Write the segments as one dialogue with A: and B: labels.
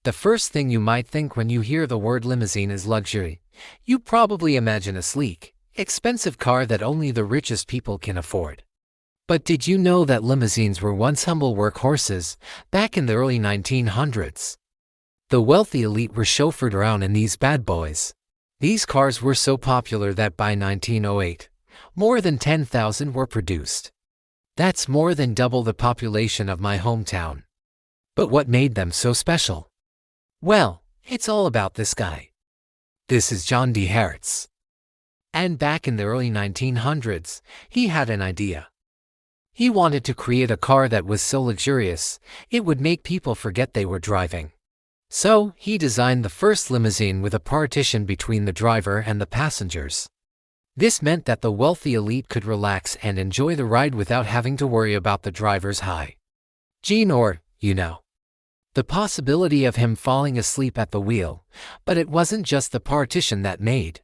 A: The first thing you might think when you hear the word limousine is luxury. You probably imagine a sleek, expensive car that only the richest people can afford. But did you know that limousines were once humble workhorses, back in the early 1900s? The wealthy elite were chauffeured around in these bad boys. These cars were so popular that by 1908, more than 10,000 were produced. That's more than double the population of my hometown. But what made them so special? Well, it's all about this guy. This is John D. Hertz. And back in the early 1900s, he had an idea. He wanted to create a car that was so luxurious, it would make people forget they were driving. So, he designed the first limousine with a partition between the driver and the passengers. This meant that the wealthy elite could relax and enjoy the ride without having to worry about the driver's hygiene or, the possibility of him falling asleep at the wheel. But it wasn't just the partition that made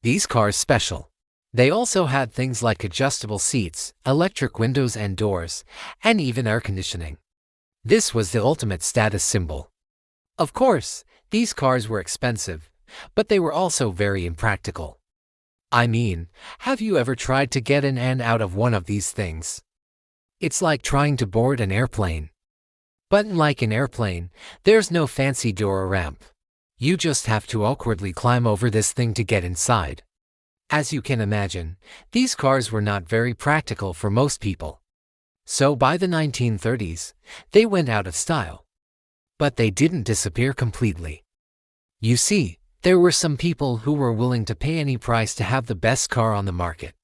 A: these cars special. They also had things like adjustable seats, electric windows and doors, and even air conditioning. This was the ultimate status symbol. Of course, these cars were expensive, but they were also very impractical. I mean, have you ever tried to get in and out of one of these things? It's like trying to board an airplane. But unlike an airplane, there's no fancy door or ramp. You just have to awkwardly climb over this thing to get inside. As you can imagine, these cars were not very practical for most people. So by the 1930s, they went out of style. But they didn't disappear completely. You see, there were some people who were willing to pay any price to have the best car on the market.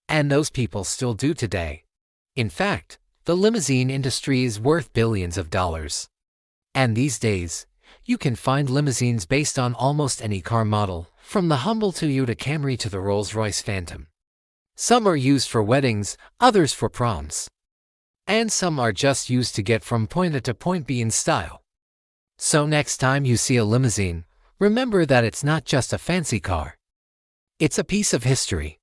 A: And those people still do today. In fact, the limousine industry is worth billions of dollars. And these days, you can find limousines based on almost any car model, from the humble Toyota Camry to the Rolls-Royce Phantom. Some are used for weddings, others for proms. And some are just used to get from point A to point B in style. So next time you see a limousine, remember that it's not just a fancy car. It's a piece of history.